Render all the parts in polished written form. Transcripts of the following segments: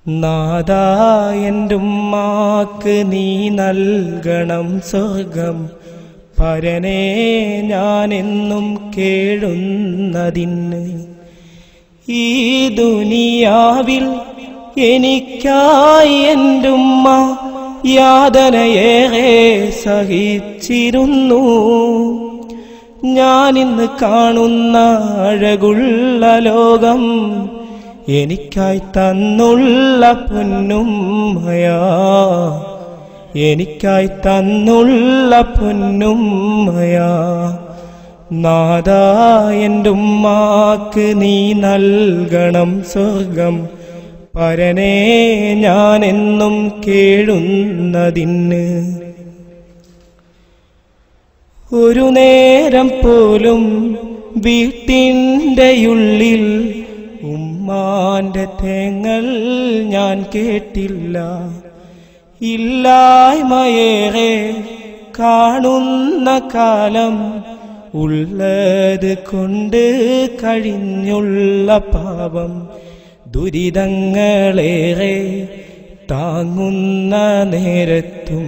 നാദാ എന്റുമ്മാക്ക് നീ നൽകണം സ്വർഗം പരനേ ഞാനെന്നും കേഴുന്നതിന് ഈ ദുനിയാവിൽ എനിക്കായി എന്റുമ്മ യാതനയേറെ സഹിച്ചിരുന്നു. ഞാനിന്ന് കാണുന്ന അഴകുള്ള ലോകം എനിക്കായി തന്നുള്ള പൊന്നുമ്മയാ, എനിക്കായി തന്നുള്ള പൊന്നുമ്മയാ. നാദാ എന്റുമ്മാക്ക് നീ നൽകണം സ്വർഗം പരനേ ഞാനെന്നും കേഴുന്നതിന്. ഒരു നേരം പോലും വീട്ടിൻ്റെയുള്ളിൽ ഉമ്മാന്റെ തേങ്ങൽ ഞാൻ കേട്ടില്ല. ഇല്ലായ്മയേറെ കാണുന്ന കാലം ഉള്ളത് കൊണ്ട് കഴിഞ്ഞുള്ള പാപം ദുരിതങ്ങളേറെ താങ്ങുന്ന നേരത്തും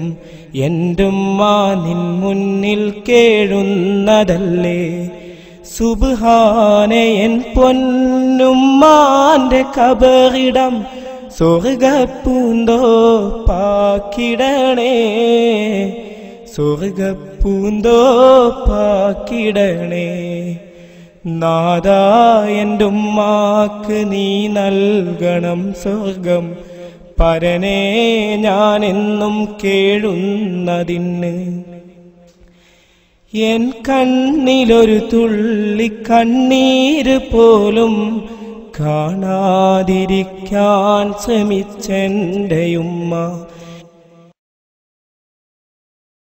എന്റുമ്മ നിൻ മുന്നിൽ കേഴുന്നതല്ലേ. സുബ്ഹാനെ എൻ പൊന്നുമ്മാന്റെ കബറിടം സ്വർഗപ്പൂന്തോപ്പാക്കിടണേ, സ്വർഗപ്പൂന്തോപ്പാക്കിടണേ. നാദാ എന്റുമ്മാക്ക് നീ നൽകണം സ്വർഗം പരനേ ഞാനെന്നും കേഴുന്നതിന്. എൻ കണ്ണിലൊരു തുള്ളി കണ്ണീര് പോലും കാണാതിരിക്കാൻ ശ്രമിച്ചെൻ്റെയുമ്മ